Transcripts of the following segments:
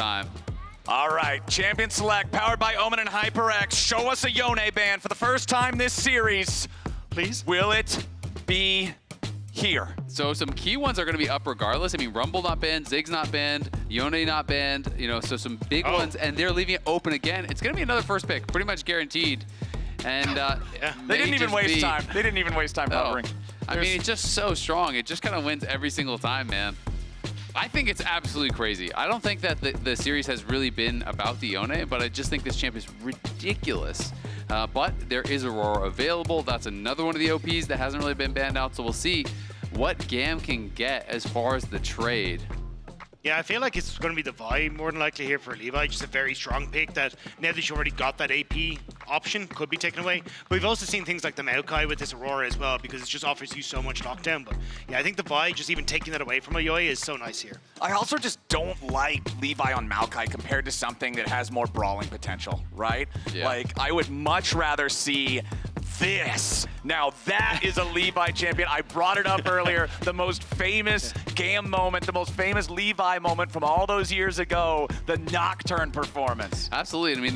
time. All right, Champion Select, powered by Omen and HyperX. Show us a Yone ban for the first time this series. Please. Will it be here? So some key ones are going to be up regardless. I mean, Rumble not banned, Ziggs not banned, Yone not banned, you know, so some big ones, and they're leaving it open again. It's going to be another first pick, pretty much guaranteed. And they didn't even waste time. They didn't even waste time covering. I mean, it's just so strong. It just kind of wins every single time, man. I think it's absolutely crazy. I don't think that the series has really been about the Yone, but I just think this champ is ridiculous. But there is Aurora available. That's another one of the OPs that hasn't really been banned out, so we'll see what GAM can get as far as the trade. Yeah, I feel like it's going to be the Vi more than likely here for Levi. Just a very strong pick that now that you've already got that AP option, could be taken away. But we've also seen things like the Maokai with this Aurora as well, because it just offers you so much knockdown. But yeah, I think the Vi, just even taking that away from Ayoy is so nice here. I also just don't like Levi on Maokai compared to something that has more brawling potential, right? Yeah. Like, I would much rather see this. Now, that is a Levi champion. I brought it up earlier. The most famous GAM moment, the most famous Levi moment from all those years ago, the Nocturne performance. Absolutely. I mean,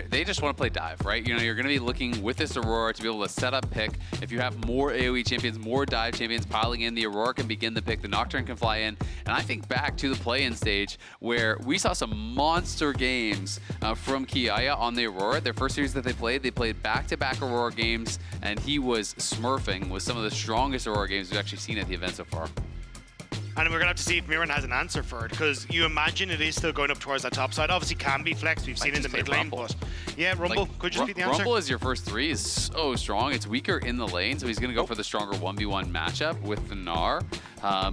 they just want to play dive, right? You know, you're going to be looking with this Aurora to be able to set up pick. If you have more AoE champions, more dive champions piling in, the Aurora can begin the pick, the Nocturne can fly in. And I think back to the play-in stage where we saw some monster games from Kiaya on the Aurora. Their first series that they played back-to-back Aurora games, and he was smurfing with some of the strongest Aurora games we've actually seen at the event so far. And we're going to have to see if Mirren has an answer for it, because you imagine it is still going up towards that top side. Obviously can be flexed, we've seen in the mid lane, but yeah, Rumble could just be the answer. Rumble is your first three is so strong. It's weaker in the lane, so he's going to go for the stronger 1v1 matchup with the Gnar.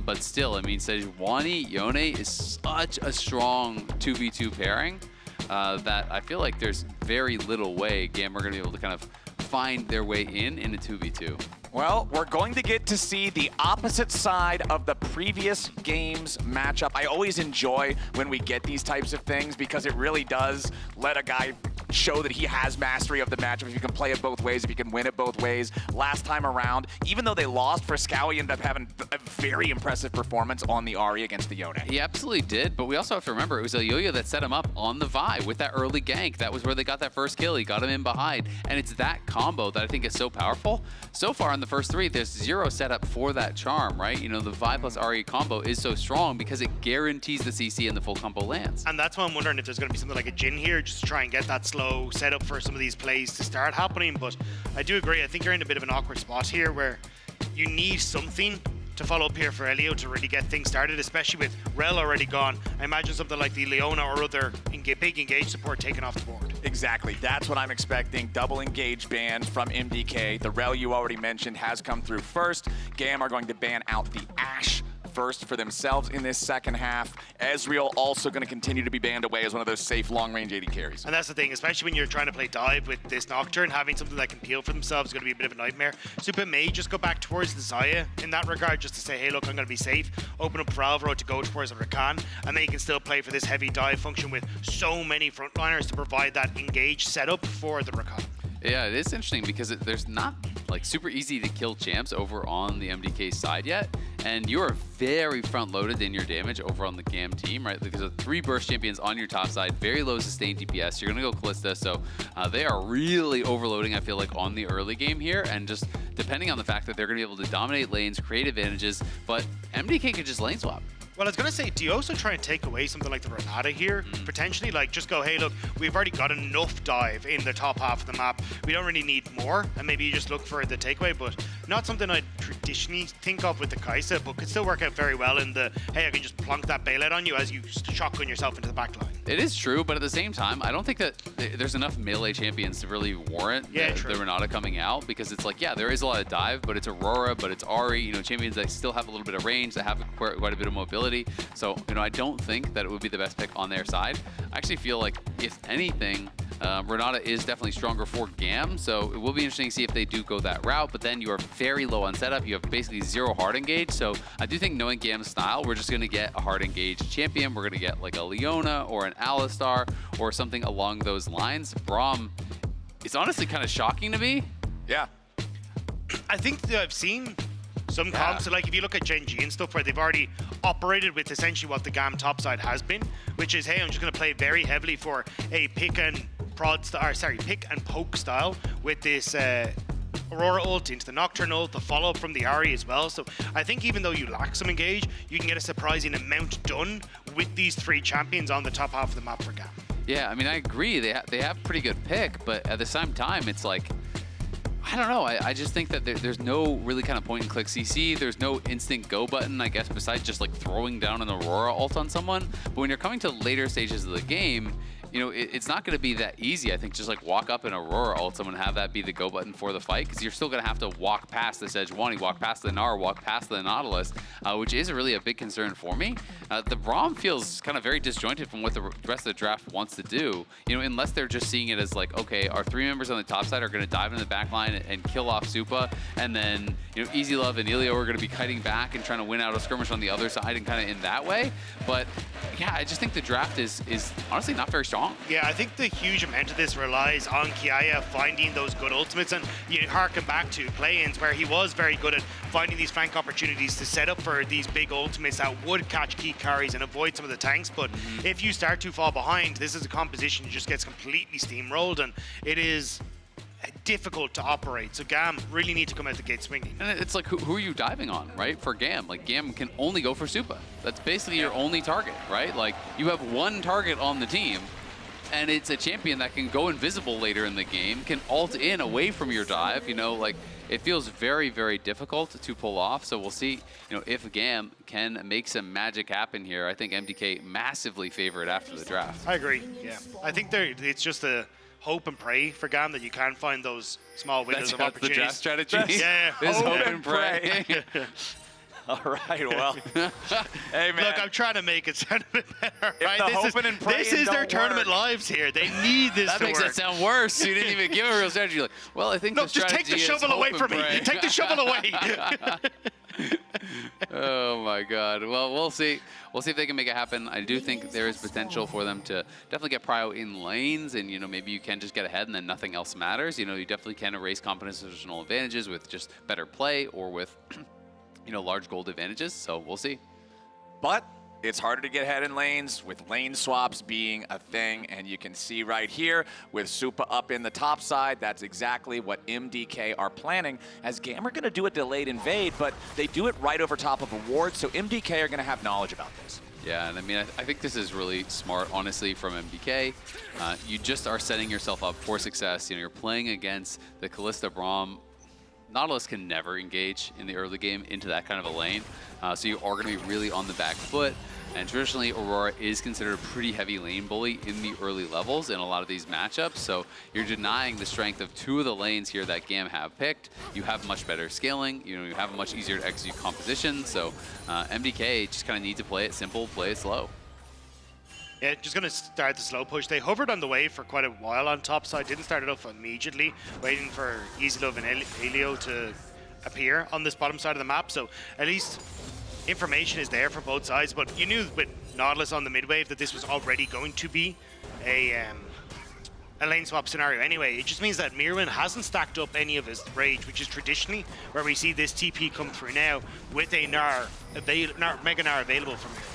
But still, I mean, Sejuani, Yone is such a strong 2v2 pairing that I feel like there's very little way GAM are going to be able to kind of find their way in a 2v2. Well, we're going to get to see the opposite side of the previous game's matchup. I always enjoy when we get these types of things because it really does let a guy show that he has mastery of the matchup. If you can play it both ways, if you can win it both ways. Last time around, even though they lost, Frescowie ended up having a very impressive performance on the Ahri against the Yone. He absolutely did, but we also have to remember it was Elyoya that set him up on the Vi with that early gank. That was where they got that first kill. He got him in behind, and it's that combo that I think is so powerful. So far in the first three, there's zero setup for that charm, right? You know, the Vi plus Ahri combo is so strong because it guarantees the CC and the full combo lands. And that's why I'm wondering if there's going to be something like a Jhin here, just to try and get that slow setup for some of these plays to start happening. But I do agree, I think you're in a bit of an awkward spot here where you need something to follow up here for Elio to really get things started, especially with Rel already gone. I imagine something like the Leona or other big engage support taken off the board. Exactly, that's what I'm expecting. Double engage ban from MDK. The Rel you already mentioned has come through first. GAM are going to ban out the Ashe first for themselves in this second half. Ezreal also going to continue to be banned away as one of those safe long-range AD carries. And that's the thing, especially when you're trying to play dive with this Nocturne, having something that can peel for themselves is going to be a bit of a nightmare. Super may just go back towards the Xayah in that regard, just to say, hey, look, I'm going to be safe. Open up for Alvaro to go towards the Rakan, and then you can still play for this heavy dive function with so many frontliners to provide that engage setup for the Rakan. Yeah, it is interesting because there's not like super easy to kill champs over on the MDK side yet, and you are very front loaded in your damage over on the GAM team, right? Because of 3 burst champions on your top side, very low sustained DPS. You're gonna go Callista, so they are really overloading, I feel like, on the early game here, and just depending on the fact that they're gonna be able to dominate lanes, create advantages, but MDK could just lane swap. Well, I was going to say, do you also try and take away something like the Renata here? Potentially, like, just go, hey, look, we've already got enough dive in the top half of the map. We don't really need more, and maybe you just look for the takeaway, but not something I'd traditionally think of with the Kai'Sa, but could still work out very well in the, hey, I can just plonk that bailout on you as you shotgun yourself into the back line. It is true, but at the same time, I don't think that there's enough melee champions to really warrant the Renata coming out, because it's like, yeah, there is a lot of dive, but it's Aurora, but it's Ahri, you know, champions that still have a little bit of range, that have quite a bit of mobility. So, you know, I don't think that it would be the best pick on their side. I actually feel like, if anything, Renata is definitely stronger for GAM, so it will be interesting to see if they do go that route, but then you are very low on setup. You have basically 0 hard engage, so I do think, knowing GAM's style, we're just going to get a hard engage champion. We're going to get like a Leona or an Alistar or something along those lines. Braum is honestly kind of shocking to me. Yeah. I think that I've seen some comps. So like if you look at Gen G and stuff where they've already operated with essentially what the GAM topside has been, which is, hey, I'm just going to play very heavily for a pick and poke style with this Aurora ult into the Nocturne ult, the follow-up from the Ahri as well. So I think even though you lack some engage, you can get a surprising amount done with these 3 champions on the top half of the map for GAM. Yeah, I mean, I agree. They have pretty good pick, but at the same time, it's like, I don't know. I just think that there's no really kind of point-and-click CC. There's no instant go button, I guess, besides just like throwing down an Aurora ult on someone. But when you're coming to later stages of the game, you know, it's not going to be that easy. I think just like walk up an Aurora ult someone, have that be the go button for the fight, because you're still going to have to walk past this Edge-1, walk past the Gnar, walk past the Nautilus, which is really a big concern for me. The Braum feels kind of very disjointed from what the rest of the draft wants to do, you know, unless they're just seeing it as like, okay, our 3 members on the top side are going to dive in the back line and kill off Supa, and then, you know, Easy Love and Elio are going to be kiting back and trying to win out a skirmish on the other side and kind of in that way. But yeah, I just think the draft is honestly not very strong. Yeah, I think the huge amount of this relies on Kiaya finding those good ultimates, and you harken back to play-ins where he was very good at finding these flank opportunities to set up for these big ultimates that would catch key carries and avoid some of the tanks. But if you start to fall behind, this is a composition that just gets completely steamrolled, and it is difficult to operate. So GAM really need to come out the gate swinging. And it's like, who are you diving on, right? For GAM, like GAM can only go for Supa. That's basically your only target, right? Like you have one target on the team, and it's a champion that can go invisible later in the game, can ult in away from your dive, you know, like it feels very, very difficult to pull off. So we'll see, you know, if GAM can make some magic happen here. I think MDK massively favored after the draft. I agree, yeah. I think it's just a hope and pray for GAM that you can find those small windows of opportunities. That's the draft strategy? Yeah. Hope and pray. All right, well, hey, man. Look, I'm trying to make it sound a bit better, right? This is their tournament lives here. They need this that to makes work. it sound worse. You didn't even give a real strategy. Like, well, I think No, the just take the shovel away from me. Take the shovel away. Oh my God. Well, we'll see. We'll see if they can make it happen. I do think there is potential for them to definitely get prio in lanes, and you know, maybe you can just get ahead and then nothing else matters. You know, you definitely can erase compositional advantages with just better play or with you know, large gold advantages, so we'll see. But it's harder to get ahead in lanes with lane swaps being a thing, and you can see right here with Supa up in the top side, that's exactly what MDK are planning, as GAM are going to do a delayed invade, but they do it right over top of a ward, so MDK are going to have knowledge about this. Yeah, and I mean, I think this is really smart, honestly, from MDK. You just are setting yourself up for success. You know, you're playing against the Kalista Braum. Nautilus can never engage in the early game into that kind of a lane, so you are going to be really on the back foot. And traditionally, Aurora is considered a pretty heavy lane bully in the early levels in a lot of these matchups, so you're denying the strength of 2 of the lanes here that GAM have picked. You have much better scaling, you know, you have a much easier to execute composition, so MDK just kind of need to play it simple, play it slow. Yeah, just going to start the slow push. They hovered on the wave for quite a while on top side, didn't start it off immediately, waiting for Easy Love and Elio to appear on this bottom side of the map. So at least information is there for both sides, but you knew with Nautilus on the mid wave that this was already going to be a lane swap scenario anyway. It just means that Mirwin hasn't stacked up any of his rage, which is traditionally where we see this TP come through now with a Mega Gnar available from Mirwin.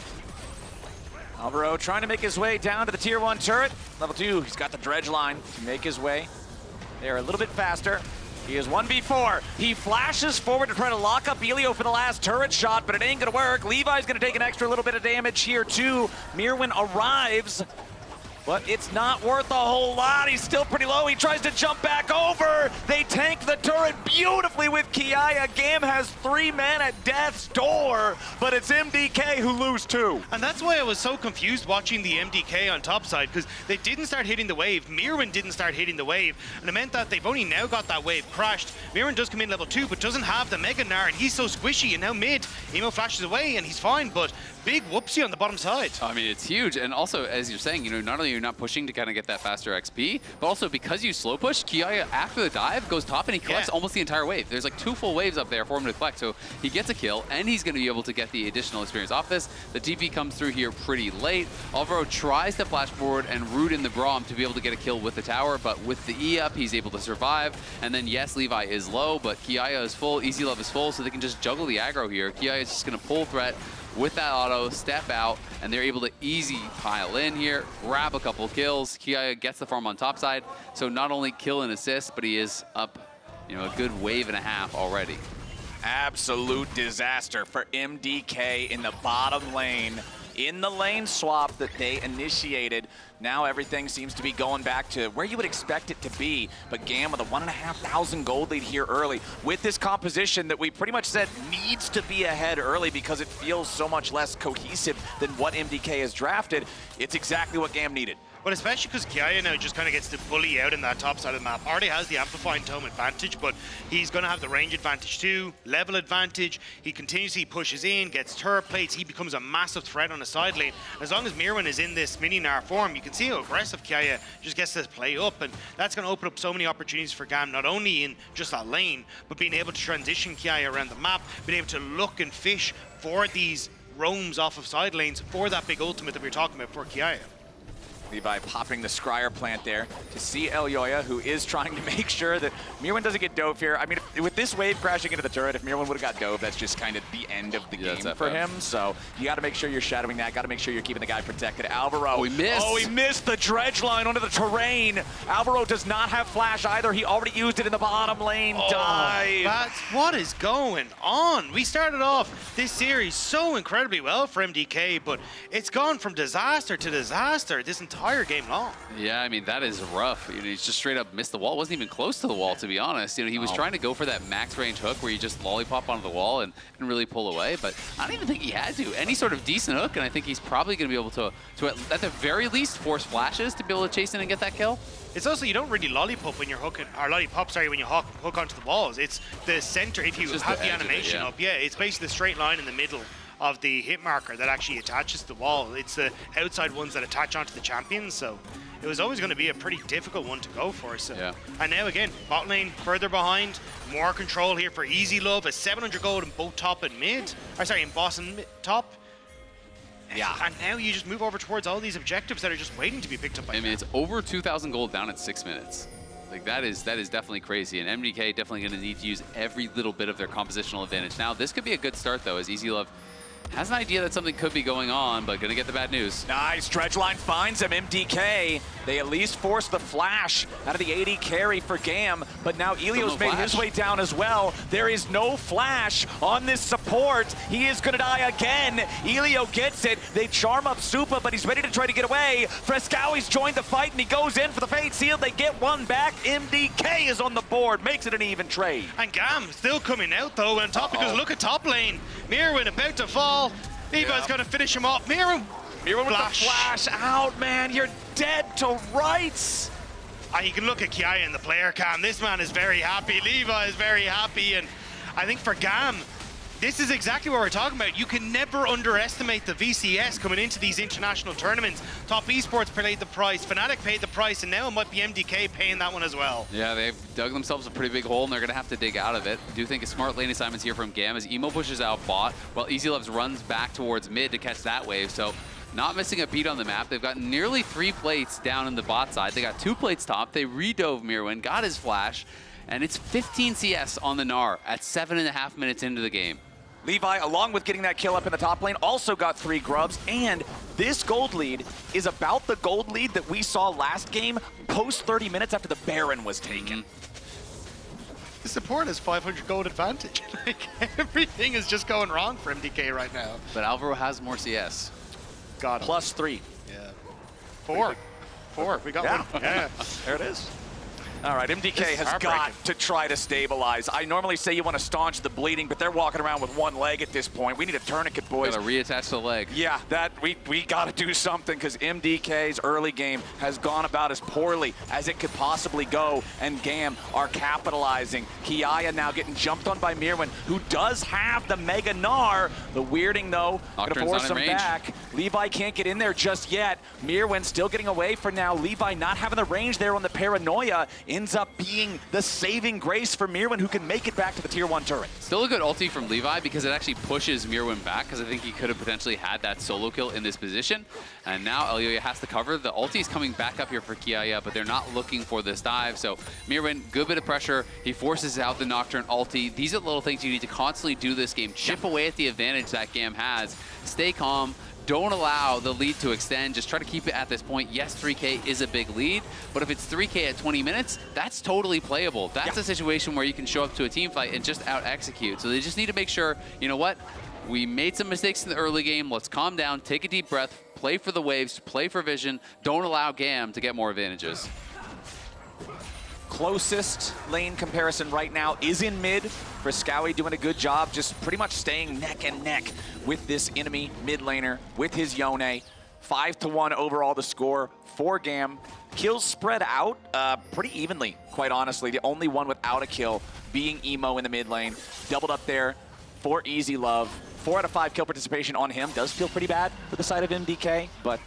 Alvaro trying to make his way down to the tier 1 turret. Level 2, he's got the dredge line to make his way there a little bit faster. He is 1v4. He flashes forward to try to lock up Elio for the last turret shot, but it ain't gonna work. Levi's gonna take an extra little bit of damage here too. Mirwin arrives, but it's not worth a whole lot. He's still pretty low. He tries to jump back over. They tank the turret beautifully with Kiaya. GAM has 3 men at death's door, but it's MDK who lose 2. And that's why I was so confused watching the MDK on top side, because they didn't start hitting the wave. Mirwin didn't start hitting the wave, and it meant that they've only now got that wave crashed. Mirwin does come in level 2, but doesn't have the Mega Gnar, and he's so squishy, and now mid, Emo flashes away, and he's fine, but big whoopsie on the bottom side. I mean, it's huge. And also, as you're saying, you know, not only you're not pushing to kind of get that faster XP, but also because you slow push, Kiaya, after the dive, goes top and he collects almost the entire wave. There's like 2 full waves up there for him to collect. So he gets a kill, and he's going to be able to get the additional experience off this. The TP comes through here pretty late. Alvaro tries to flash forward and root in the Braum to be able to get a kill with the tower, but with the E up, he's able to survive. And then, yes, Levi is low, but Kiaya is full, Easy Love is full, so they can just juggle the aggro here. Kiaya is just going to pull threat with that auto, step out, and they're able to easy pile in here, grab a couple kills. Kiaya gets the farm on top side, so not only kill and assist, but he is up, you know, a good wave and a half already. Absolute disaster for MDK in the bottom lane. In the lane swap that they initiated, now everything seems to be going back to where you would expect it to be. But GAM with a 1,500 gold lead here early with this composition that we pretty much said needs to be ahead early because it feels so much less cohesive than what MDK has drafted. It's exactly what GAM needed. But especially because Kiaya now just kind of gets to bully out in that top side of the map. Already has the Amplifying Tome advantage, but he's going to have the range advantage too, level advantage. He continuously pushes in, gets turret plates. He becomes a massive threat on the side lane. As long as Mirwin is in this mini-Gnar form, you can see how aggressive Kiaya just gets to play up, and that's going to open up so many opportunities for GAM, not only in just that lane, but being able to transition Kiaya around the map, being able to look and fish for these roams off of side lanes for that big ultimate that we were talking about for Kiaya. Levi popping the Scryer plant there to see Elyoya, who is trying to make sure that Mirwin doesn't get dove here. I mean, with this wave crashing into the turret, if Mirwin would have got dove, that's just kind of the end of the game for him. So you got to make sure you're shadowing that. Got to make sure you're keeping the guy protected. Alvaro. Oh, he missed. Oh, he missed the dredge line onto the terrain. Alvaro does not have flash either. He already used it in the bottom lane. Dive. That's what is going on. We started off this series so incredibly well for MDK, but it's gone from disaster to disaster this entire game long. Yeah, I mean, that is rough. You know, he's just straight up missed the wall. Wasn't even close to the wall, to be honest. You know, he was trying to go for that max range hook where you just lollipop onto the wall and really pull away, but I don't even think he had to. Any sort of decent hook, and I think he's probably going to be able to at the very least force flashes to be able to chase in and get that kill. It's also, you don't really lollipop when you're hooking, or lollipop, sorry, when you hook onto the walls. It's the center, if you have the animation up, it's basically the straight line in the middle of the hit marker that actually attaches to the wall. It's the outside ones that attach onto the champions, so it was always going to be a pretty difficult one to go for. So, and now again, bot lane further behind, more control here for Easy Love, a 700 gold in both top and mid, or sorry, in boss and top. Yeah, and now you just move over towards all these objectives that are just waiting to be picked up by I mean, it's over 2,000 gold down at 6 minutes. Like, that is definitely crazy, and MDK definitely going to need to use every little bit of their compositional advantage. Now, this could be a good start, though, as Easy Love has an idea that something could be going on, but gonna get the bad news. Nice, dredge line finds him, MDK. They at least force the flash out of the AD carry for GAM, but now Elio's made his way down as well. There is no flash on this support. He is gonna die again. Elio gets it. They charm up Supa, but he's ready to try to get away. Frescowi's joined the fight, and he goes in for the Fate Seal. They get one back. MDK is on the board, makes it an even trade. And GAM still coming out, though, on top, because look at top lane. Mirwin about to fall. Levi's going to finish him off. Mirwin with the flash out, man. You're dead to rights. And you can look at Kiaya in the player cam. This man is very happy. Levi is very happy. And I think for GAM, this is exactly what we're talking about. You can never underestimate the VCS coming into these international tournaments. Top Esports paid the price, Fnatic paid the price, and now it might be MDK paying that one as well. Yeah, they've dug themselves a pretty big hole, and they're going to have to dig out of it. I do think a smart lane assignments here from GAM as Emo pushes out bot, while Easy Loves runs back towards mid to catch that wave. So not missing a beat on the map. They've got nearly 3 plates down in the bot side. They got 2 plates top. They redove Mirwin, got his flash, and it's 15 CS on the Gnar at 7.5 minutes into the game. Levi, along with getting that kill up in the top lane, also got 3 grubs, and this gold lead is about the gold lead that we saw last game, post 30 minutes after the Baron was taken. The support has 500 gold advantage. Like, everything is just going wrong for MDK right now. But Alvaro has more CS. Got him. +3. Yeah. 4. We got one. Yeah. There it is. All right, MDK has got to try to stabilize. I normally say you want to staunch the bleeding, but they're walking around with one leg at this point. We need a tourniquet, boys. Gotta reattach the leg. Yeah, we got to do something because MDK's early game has gone about as poorly as it could possibly go, and GAM are capitalizing. Kiaya now getting jumped on by Mirwin, who does have the Mega Gnar. The weirding, though, going to force him back. Levi can't get in there just yet. Mirwin still getting away for now. Levi not having the range there on the Paranoia ends up being the saving grace for Mirwin, who can make it back to the tier 1 turret. Still a good ulti from Levi because it actually pushes Mirwin back, because I think he could have potentially had that solo kill in this position. And now Elyoya has to cover. The ulti is coming back up here for Kiaya, but they're not looking for this dive. So Mirwin, good bit of pressure. He forces out the Nocturne ulti. These are the little things you need to constantly do this game. Chip away at the advantage that GAM has. Stay calm. Don't allow the lead to extend. Just try to keep it at this point. Yes, 3K is a big lead, but if it's 3K at 20 minutes, that's totally playable. That's a situation where you can show up to a team fight and just out-execute. So they just need to make sure, you know what? We made some mistakes in the early game. Let's calm down, take a deep breath, play for the waves, play for vision. Don't allow GAM to get more advantages. Closest lane comparison right now is in mid. Frescowy doing a good job, just pretty much staying neck and neck with this enemy mid laner, with his Yone. 5-1 overall the score for GAM. Kills spread out pretty evenly, quite honestly. The only one without a kill being Emo in the mid lane. Doubled up there for Easy Love. 4 out of 5 kill participation on him. Does feel pretty bad for the side of MDK, but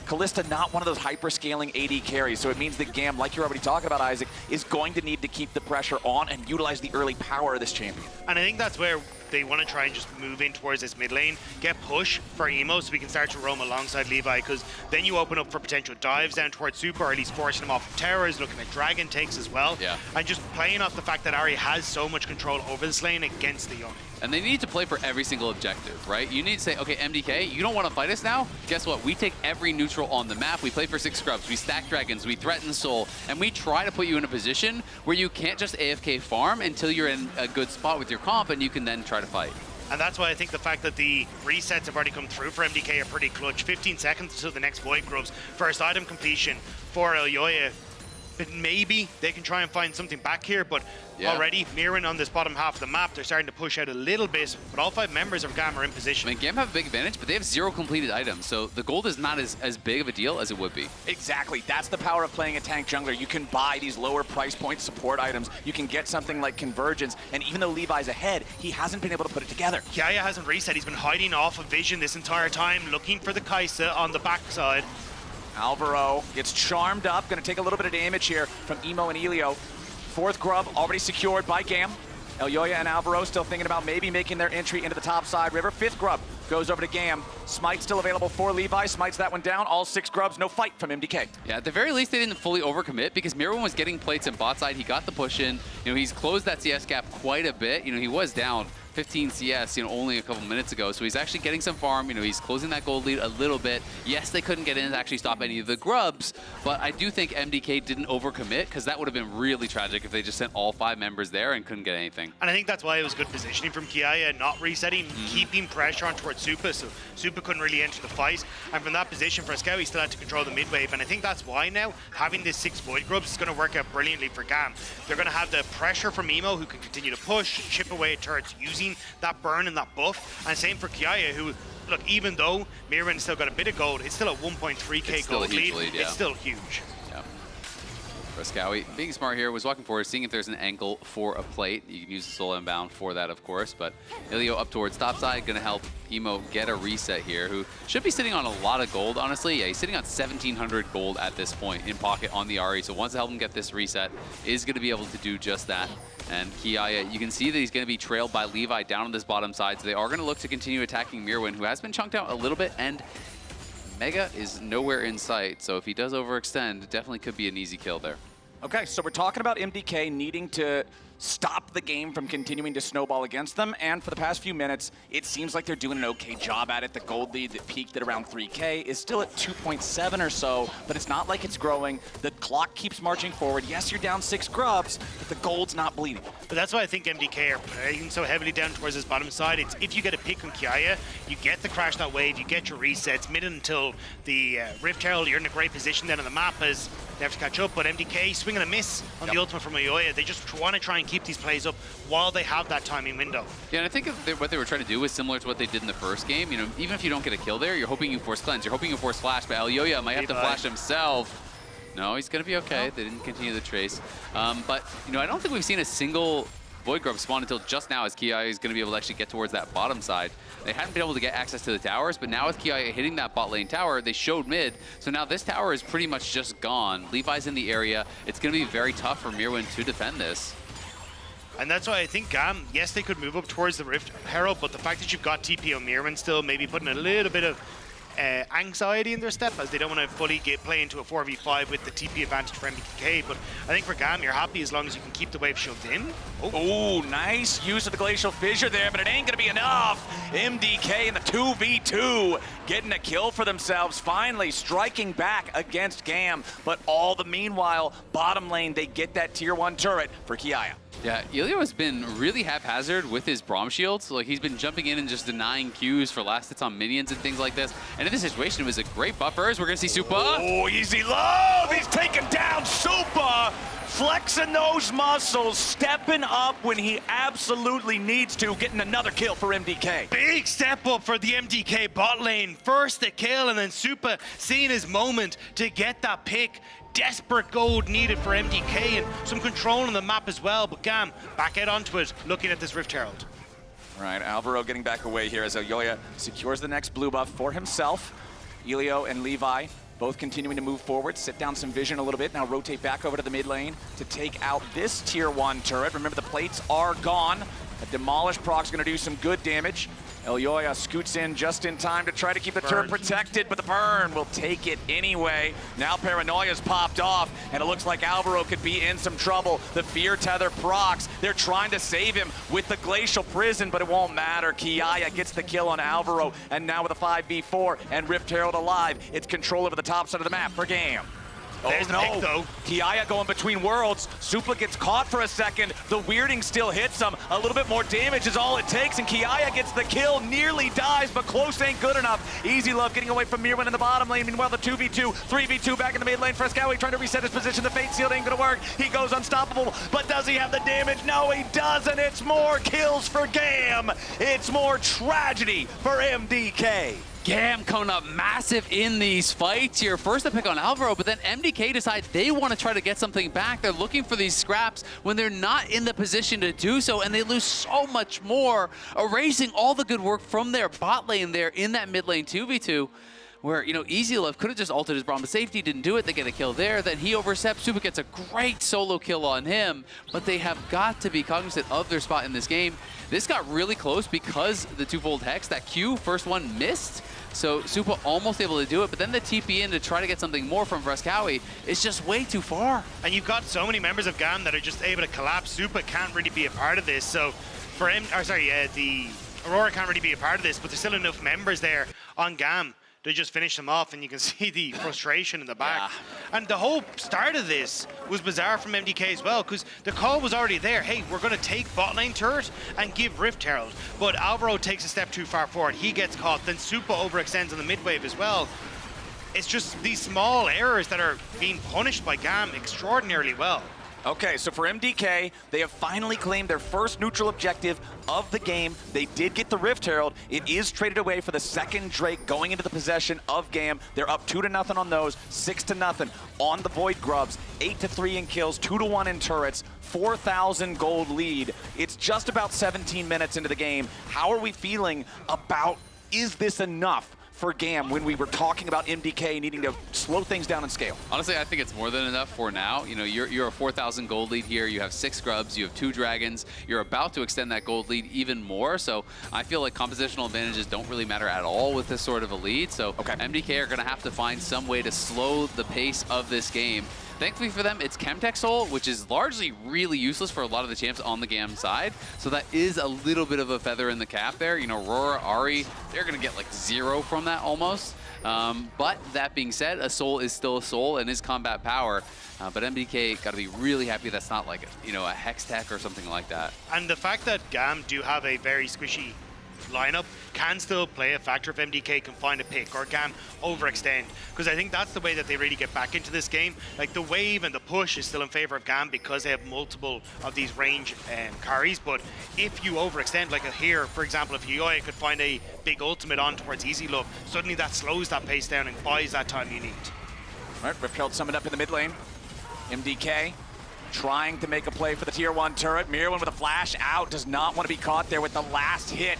Kalista not one of those hyper-scaling AD carries, so it means that GAM, like you're already talking about, Isaac, is going to need to keep the pressure on and utilize the early power of this champion. And I think that's where they want to try and just move in towards this mid lane, get push for Emo so we can start to roam alongside Levi, because then you open up for potential dives down towards Super, or at least forcing him off of towers, looking at Dragon takes as well. Yeah. And just playing off the fact that Ari has so much control over this lane against the Yone. And they need to play for every single objective, right? You need to say, okay, MDK, you don't want to fight us now? Guess what? We take every neutral on the map. We play for 6 scrubs. We stack dragons. We threaten soul. And we try to put you in a position where you can't just AFK farm until you're in a good spot with your comp, and you can then try to fight. And that's why I think the fact that the resets have already come through for MDK are pretty clutch. 15 seconds until the next Void Grubs. First item completion for Elyoya. But maybe they can try and find something back here, but already Mirwin on this bottom half of the map, they're starting to push out a little bit, but all 5 members of GAM are in position. I mean, GAM have a big advantage, but they have 0 completed items, so the gold is not as big of a deal as it would be. Exactly. That's the power of playing a tank jungler. You can buy these lower price point support items. You can get something like Convergence, and even though Levi's ahead, he hasn't been able to put it together. Kiaya hasn't reset. He's been hiding off of vision this entire time, looking for the Kaisa on the backside. Alvaro gets charmed up, gonna take a little bit of damage here from Emo and Elio. 4th grub already secured by GAM. Elyoya and Alvaro still thinking about maybe making their entry into the top side river. 5th grub goes over to GAM. Smite still available for Levi, smites that one down. All 6 grubs, no fight from MDK. Yeah, at the very least, they didn't fully overcommit because Mirwin was getting plates in bot side. He got the push in. You know, he's closed that CS gap quite a bit. You know, he was down 15 CS, you know, only a couple minutes ago. So he's actually getting some farm. You know, he's closing that gold lead a little bit. Yes, they couldn't get in to actually stop any of the grubs, but I do think MDK didn't overcommit, because that would have been really tragic if they just sent all 5 members there and couldn't get anything. And I think that's why it was good positioning from Kiaya, not resetting, keeping pressure on towards Supa, so Supa couldn't really enter the fight. And from that position, Frescowy, he still had to control the mid wave. And I think that's why now, having this 6 Void Grubs is going to work out brilliantly for GAM. They're going to have the pressure from Emo, who can continue to push, chip away at turrets using that burn and that buff. And same for Kiaya, who, look, even though Mirwin still got a bit of gold, it's still a 1.3k gold lead. It's still huge. Frescowy, being smart here, was walking forward, seeing if there's an angle for a plate. You can use the soul inbound for that, of course, but Ilio up towards top side, gonna help Emo get a reset here, who should be sitting on a lot of gold, honestly. Yeah, he's sitting on 1,700 gold at this point in pocket on the Ahri, so once to help him get this reset, is gonna be able to do just that. And Kiaya, you can see that he's gonna be trailed by Levi down on this bottom side, so they are gonna look to continue attacking Mirwin, who has been chunked out a little bit, and Mega is nowhere in sight, so if he does overextend, it definitely could be an easy kill there. Okay, so we're talking about MDK needing to stop the game from continuing to snowball against them. And for the past few minutes, it seems like they're doing an okay job at it. The gold lead that peaked at around 3K is still at 2.7 or so, but it's not like it's growing. The clock keeps marching forward. Yes, you're down 6 grubs, but the gold's not bleeding. But that's why I think MDK are playing so heavily down towards this bottom side. It's if you get a pick on Kiaya, you get the crash that wave, you get your resets mid until the Rift Herald. You're in a great position then on the map as they have to catch up. But MDK swing and a miss on the ultimate from Oyoya. They just want to try and keep these plays up while they have that timing window. Yeah, and I think what they were trying to do was similar to what they did in the first game. You know, even if you don't get a kill there, you're hoping you force cleanse, you're hoping you force flash, but Oyoya might have to flash himself. No, he's going to be okay. They didn't continue the trace. But, you know, I don't think we've seen a single Void Grub spawn until just now as Kiaya is going to be able to actually get towards that bottom side. They hadn't been able to get access to the towers, but now with Kiaya hitting that bot lane tower, they showed mid. So now this tower is pretty much just gone. Levi's in the area. It's going to be very tough for Mirwin to defend this. And that's why I think GAM, yes, they could move up towards the Rift Herald, but the fact that you've got TP on Mirwin still, maybe putting a little bit of anxiety in their step, as they don't want to fully play into a 4v5 with the TP advantage for MDK. But I think for GAM, you're happy as long as you can keep the wave shoved in. Oh, nice use of the Glacial Fissure there, but it ain't gonna be enough. MDK in the 2v2 getting a kill for themselves, finally striking back against GAM. But all the meanwhile, bottom lane, they get that tier 1 turret for Kiaya. Yeah, Elio has been really haphazard with his Braum shields. Like, he's been jumping in and just denying Qs for last hits on minions and things like this. And in this situation, it was a great buffer. We're going to see Supa. Oh, easy love! He's taking down Supa! Flexing those muscles, stepping up when he absolutely needs to, getting another kill for MDK. Big step up for the MDK bot lane. First the kill, and then Supa seeing his moment to get that pick. Desperate gold needed for MDK and some control on the map as well, but GAM back out onto it, looking at this Rift Herald. All right, Alvaro getting back away here as Oyoya secures the next blue buff for himself. Elio and Levi both continuing to move forward, sit down some vision a little bit, now rotate back over to the mid lane to take out this tier 1 turret. Remember, the plates are gone. A Demolish proc's gonna do some good damage. Oyoya scoots in just in time to try to keep the turret protected, but the burn will take it anyway. Now Paranoia's popped off, and it looks like Alvaro could be in some trouble. The Fear Tether procs. They're trying to save him with the Glacial Prison, but it won't matter. Kiaya gets the kill on Alvaro, and now with a 5v4 and Rift Herald alive, it's control over the top side of the map for GAM. There's the pick, though. Kiaya going between worlds. Supa gets caught for a second. The weirding still hits him. A little bit more damage is all it takes, and Kiaya gets the kill. Nearly dies, but close ain't good enough. Easy Love getting away from Mirwin in the bottom lane. Meanwhile, the 2v2, 3v2 back in the mid lane. Frescowi trying to reset his position. The Fate Sealed ain't gonna work. He goes unstoppable, but does he have the damage? No, he doesn't. It's more kills for GAM. It's more tragedy for MDK. GAM coming up massive in these fights here. First, the pick on Alvaro, but then MDK decide they want to try to get something back. They're looking for these scraps when they're not in the position to do so, and they lose so much more, erasing all the good work from their bot lane there in that mid lane 2v2. Where, you know, Easy Love could have just ulted his Braum to safety, didn't do it, they get a kill there, then he oversteps, Supa gets a great solo kill on him, but they have got to be cognizant of their spot in this game. This got really close because the twofold Hex, that Q, first one missed, so Supa almost able to do it, but then the TP in to try to get something more from Frescowi is just way too far. And you've got so many members of GAM that are just able to collapse. Supa can't really be a part of this, so for him, the Aurora can't really be a part of this, but there's still enough members there on GAM to just finish them off, and you can see the frustration in the back. Yeah. And the whole start of this was bizarre from MDK as well, because the call was already there. Hey, we're going to take bot lane turret and give Rift Herald. But Alvaro takes a step too far forward. He gets caught. Then Supa overextends on the mid wave as well. It's just these small errors that are being punished by GAM extraordinarily well. Okay, so for MDK, they have finally claimed their first neutral objective of the game. They did get the Rift Herald. It is traded away for the second Drake going into the possession of GAM. They're up 2-0 on those, 6-0 on the Void Grubs, 8-3 in kills, 2-1 in turrets, 4,000 gold lead. It's just about 17 minutes into the game. How are we feeling about, is this enough for GAM when we were talking about MDK needing to slow things down and scale? Honestly, I think it's more than enough for now. You know, you're a 4,000 gold lead here. You have 6 scrubs. You have 2 dragons. You're about to extend that gold lead even more. So I feel like compositional advantages don't really matter at all with this sort of a lead. So MDK are going to have to find some way to slow the pace of this game. Thankfully for them, it's Chemtech Soul, which is largely really useless for a lot of the champs on the GAM side. So that is a little bit of a feather in the cap there. You know, Aurora, Ahri, they're going to get like 0 from that almost. But that being said, a soul is still a soul and is combat power. But MDK got to be really happy that's not like, a Hex Tech or something like that. And the fact that GAM do have a very squishy lineup can still play a factor if MDK can find a pick or GAM overextend, because I think that's the way that they really get back into this game. Like the wave and the push is still in favor of GAM because they have multiple of these range carries, but if you overextend, like here, for example, if Yoya could find a big ultimate on towards Easy Love, suddenly that slows that pace down and buys that time you need. All right, Ripkeld summoned up in the mid lane. MDK trying to make a play for the tier 1 turret. Mirwin with a flash out, does not want to be caught there with the last hit.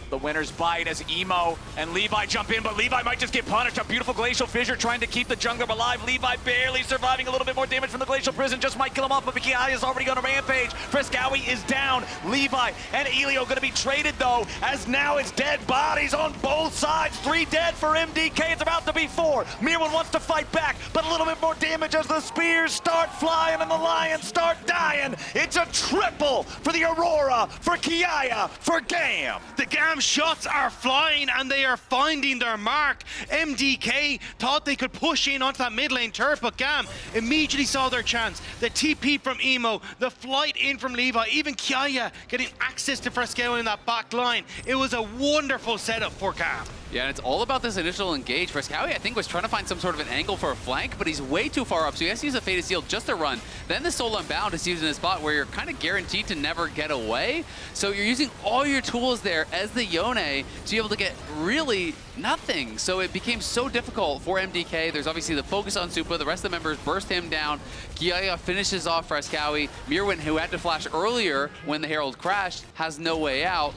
The winner's bite as Emo and Levi jump in, but Levi might just get punished. A beautiful Glacial Fissure trying to keep the jungler alive. Levi barely surviving, a little bit more damage from the Glacial Prison, just might kill him off, but Kiai is already on a rampage. Frescowi is down. Levi and Elio gonna be traded though, as now it's dead bodies on both sides. 3 dead for MDK, it's about to be 4. Mirwin wants to fight back, but a little bit more damage as the spears start flying and the lions start dying. It's a triple for the Aurora, for Kiai, for GAM. The GAM shots are flying and they are finding their mark. MDK thought they could push in onto that mid lane turret, but GAM immediately saw their chance. The TP from Emo, the flight in from Levi, even Kiaya getting access to Frescowi in that back line. It was a wonderful setup for GAM. Yeah, and it's all about this initial engage. Frescowi, I think, was trying to find some sort of an angle for a flank, but he's way too far up, so he has to use a Fated Seal just to run. Then the Soul Unbound is used in a spot where you're kind of guaranteed to never get away. So you're using all your tools there as the Yone to be able to get really nothing. So it became so difficult for MDK. There's obviously the focus on Supa. The rest of the members burst him down. Kiaya finishes off Frescowi. Mirwin, who had to flash earlier when the Herald crashed, has no way out.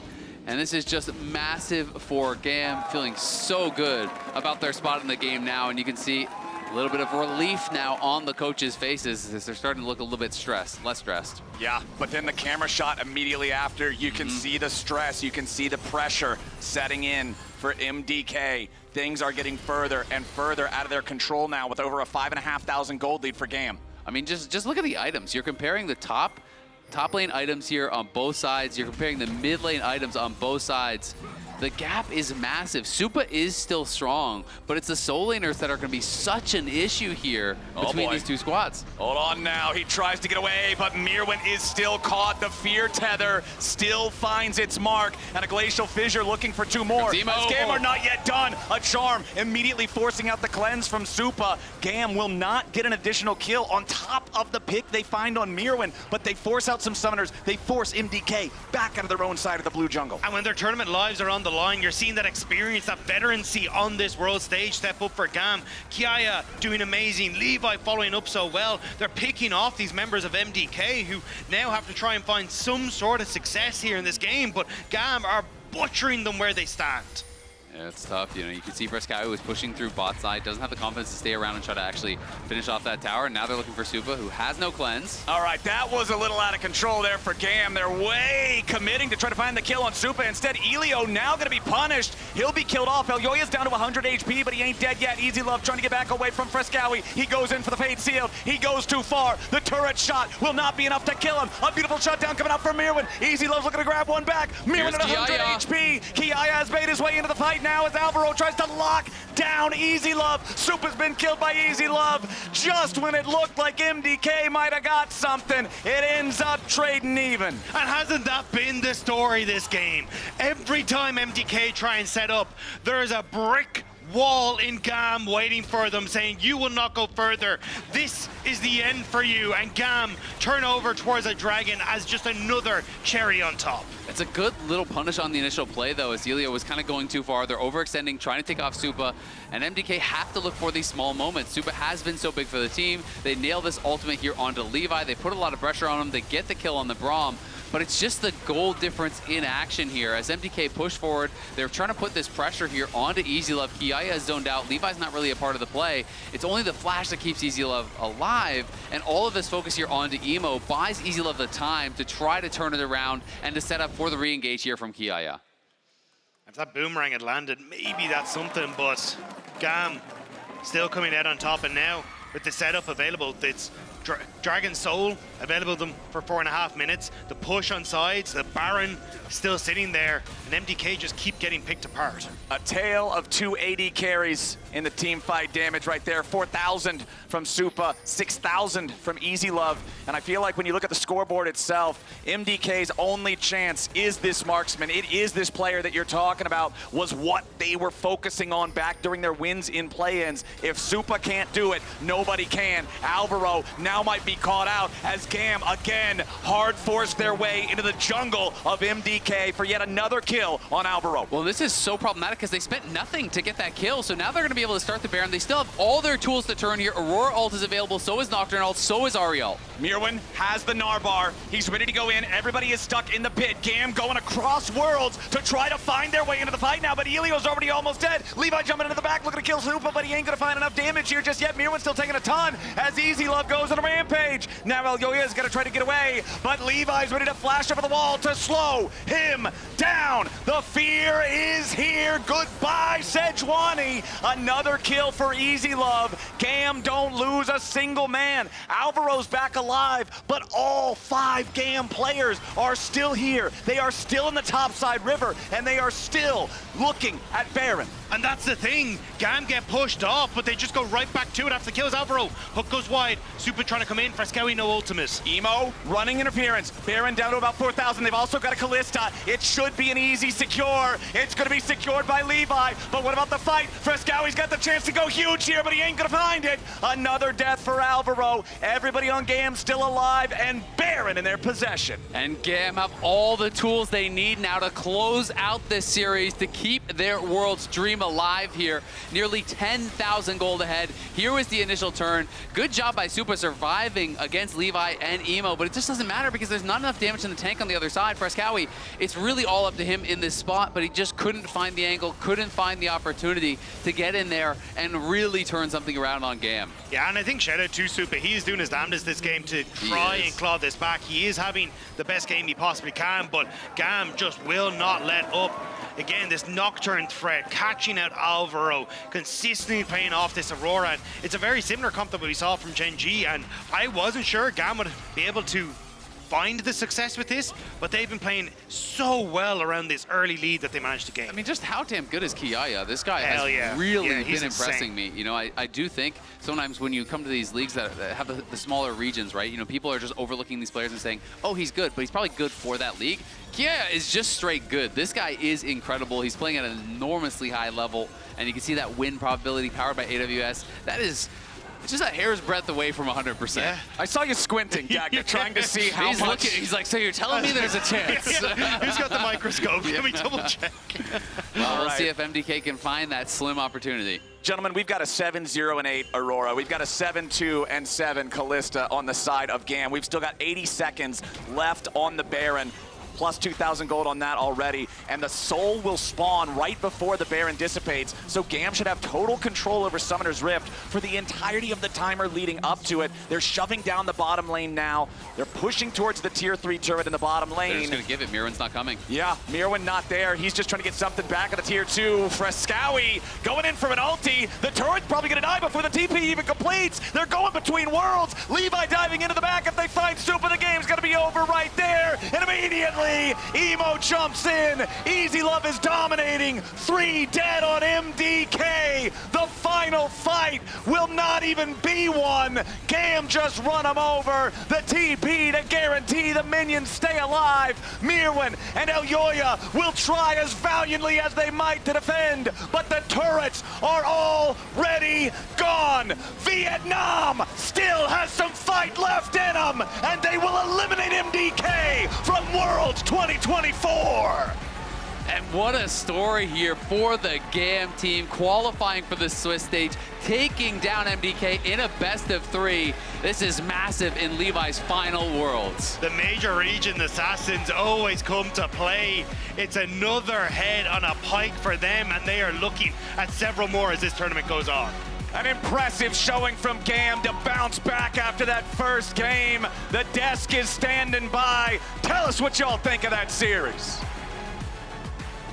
And this is just massive for GAM, feeling so good about their spot in the game now. And you can see a little bit of relief now on the coaches' faces as they're starting to look a little bit stressed, less stressed. Yeah, but then the camera shot immediately after, you can see the stress, you can see the pressure setting in for MDK. Things are getting further and further out of their control now with over a 5,500 gold lead for GAM. I mean, just look at the items. You're comparing the top lane items here on both sides. You're comparing the mid lane items on both sides. The gap is massive. Supa is still strong, but it's the soul laners that are going to be such an issue here between these two squads. Hold on now. He tries to get away, but Mirwin is still caught. The fear tether still finds its mark, and a Glacial Fissure looking for 2 more. As GAM are not yet done. A charm immediately forcing out the cleanse from Supa. GAM will not get an additional kill on top of the pick they find on Mirwin, but they force out some summoners. They force MDK back out of their own side of the blue jungle. And when their tournament lives are on the line, you're seeing that experience, that veterancy on this world stage step up for GAM. Kiaya doing amazing, Levi following up so well. They're picking off these members of MDK who now have to try and find some sort of success here in this game, but GAM are butchering them where they stand. Yeah, it's tough. You know, you can see Frescowi was pushing through bot side, doesn't have the confidence to stay around and try to actually finish off that tower. Now they're looking for Supa, who has no cleanse. All right, that was a little out of control there for GAM. They're way committing to try to find the kill on Supa. Instead, Elio now going to be punished. He'll be killed off. Elyoya's down to 100 HP, but he ain't dead yet. Easy Love trying to get back away from Frescowi. He goes in for the Fade Sealed. He goes too far. The turret shot will not be enough to kill him. A beautiful shutdown coming out from Mirwin. Easy Love's looking to grab one back. Mirwin at 100 HP. Kiaya has made his way into the fight now as Alvaro tries to lock down Easy Love. Supa's been killed by Easy Love just when it looked like MDK might have got something. It ends up trading even. And hasn't that been the story this game? Every time MDK try and set up, there is a brick wall in GAM waiting for them, saying you will not go further. This is the end for you. And GAM turn over towards a dragon as just another cherry on top. It's a good little punish on the initial play, though, as Elio was kind of going too far. They're overextending, trying to take off Supa, and MDK have to look for these small moments. Supa has been so big for the team. They nail this ultimate here onto Levi. They put a lot of pressure on him. They get the kill on the Braum. but it's just the goal difference in action here. As MDK push forward, they're trying to put this pressure here onto EasyLove. Kiaya is zoned out. Levi's not really a part of the play. It's only the flash that keeps EasyLove alive, and all of this focus here onto Emo buys EasyLove the time to try to turn it around and to set up for the re-engage here from Kiaya. If that boomerang had landed, maybe that's something, but GAM still coming out on top, and now with the setup available, it's Dragon Soul available to them for 4.5 minutes. The push on sides, the Baron still sitting there, and MDK just keep getting picked apart. A tale of 280 carries in the team fight damage right there. 4,000 from Supa, 6,000 from EasyLove. And I feel like when you look at the scoreboard itself, MDK's only chance is this marksman. It is this player that you're talking about, was what they were focusing on back during their wins in play-ins. If Supa can't do it, nobody can. Alvaro now might be caught out as GAM again hard forced their way into the jungle of MDK for yet another kill on Alvaro. Well, this is so problematic because they spent nothing to get that kill, so now they're going to be able to start the Baron. They still have all their tools to turn here. Aurora ult is available, so is Nocturne ult, so is Ahri ult. Mirwin has the Narbar. He's ready to go in. Everybody is stuck in the pit. GAM going across worlds to try to find their way into the fight now, but Elio's already almost dead. Levi jumping into the back, looking to kill Supa, but he ain't going to find enough damage here just yet. Mirwin's still taking a ton as EasyLove goes on a rampage. Now Elioya is going to try to get away, but Levi's ready to flash over the wall to slow him down. The fear is here. Goodbye, Sejuani. Another kill for EasyLove. GAM don't lose a single man. Alvaro's back alive, but all 5 GAM players are still here. They are still in the topside river, and they are still looking at Baron. And that's the thing. GAM get pushed off, but they just go right back to it after the kills Alvaro. Hook goes wide. Supa trying to come in. Frescowi, no ultimate. Emo running interference. Baron down to about 4,000. They've also got a Callista. It should be an easy secure. It's going to be secured by Levi. But what about the fight? Frescowi's got the chance to go huge here, but he ain't going to find it. Another death for Alvaro. Everybody on GAM still alive, and Baron in their possession. And GAM have all the tools they need now to close out this series, to keep their world's dream alive here. Nearly 10,000 gold ahead. Here was the initial turn. Good job by Supa surviving against Levi and Emo, but it just doesn't matter because there's not enough damage in the tank on the other side. Frescowi, it's really all up to him in this spot, but he just couldn't find the angle, couldn't find the opportunity to get in there and really turn something around on GAM. Yeah, and I think shout out to Supa. He is doing his damnedest this game to try and claw this back. He is having the best game he possibly can, but GAM just will not let up. Again, this Nocturne threat, catching out Alvaro, consistently playing off this Aurora. And it's a very similar comp that we saw from Gen G, and I wasn't sure GAM would be able to find the success with this, but they've been playing so well around this early lead that they managed to gain. I mean, just how damn good is Kiaya? This guy has really been impressing me. You know, I do think sometimes when you come to these leagues that have the smaller regions, right, you know, people are just overlooking these players and saying, oh, he's good, but he's probably good for that league. Kiaya is just straight good. This guy is incredible. He's playing at an enormously high level, and you can see that win probability powered by AWS. That is... it's just a hair's breadth away from 100%. Yeah. I saw you squinting, Jack. Trying to see how he's much. He's like, so you're telling me there's a chance? Who's got the microscope? Let me double check. Well, we'll see if MDK can find that slim opportunity. Gentlemen, we've got a 7-0-8 Aurora. We've got a 7-2-7 Callista on the side of GAM. We've still got 80 seconds left on the Baron. Plus 2,000 gold on that already, and the Soul will spawn right before the Baron dissipates, so GAM should have total control over Summoner's Rift for the entirety of the timer leading up to it. They're shoving down the bottom lane now. They're pushing towards the tier 3 turret in the bottom lane. They're just gonna give it. Mirwin's not coming. Yeah, Mirwin not there. He's just trying to get something back at the tier 2. Frescowi going in for an ulti. The turret's probably gonna die before the TP even completes. They're going between worlds. Levi diving into the back. If they find Supa, the game's gonna be over right there, and immediately Emo jumps in. EasyLove is dominating. 3 dead on MDK. The final fight will not even be one. GAM just run him over. The TP to guarantee the minions stay alive. Mirwin and Elyoya will try as valiantly as they might to defend, but the turrets are already gone. Vietnam still has some fight left in them, and they will eliminate MDK from Worlds 2024. And what a story here for the GAM team, qualifying for the Swiss stage, taking down MDK in a best of 3. This is massive in Levi's final Worlds. The major region assassins always come to play. It's another head on a pike for them, and they are looking at several more as this tournament goes on. An impressive showing from GAM to bounce back after that first game. The desk is standing by. Tell us what y'all think of that series.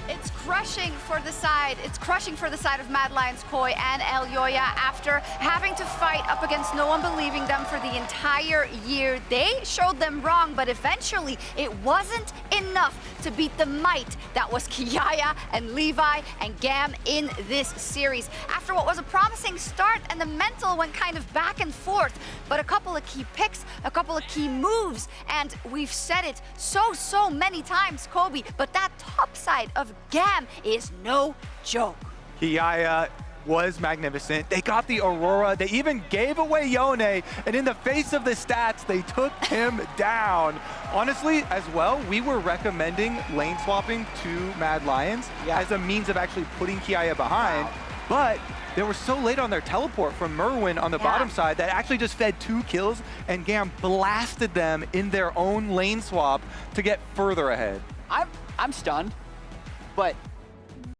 It's crushing for the side. It's crushing for the side of Mad Lions Koi and El Yoya after having to fight up against no one believing them for the entire year. They showed them wrong, but eventually it wasn't enough to beat the might that was Kiaya and Levi and GAM in this series. After what was a promising start and the mental went kind of back and forth, but a couple of key picks, a couple of key moves, and we've said it so many times, Kobe, but that top side of GAM is no joke. Kiaya was magnificent. They got the Aurora. They even gave away Yone, and in the face of the stats, they took him down. Honestly, as well, we were recommending lane swapping to Mad Lions as a means of actually putting Kiaya behind, but they were so late on their teleport from Merwin on the bottom side that actually just fed 2 kills, and GAM blasted them in their own lane swap to get further ahead. I'm stunned, but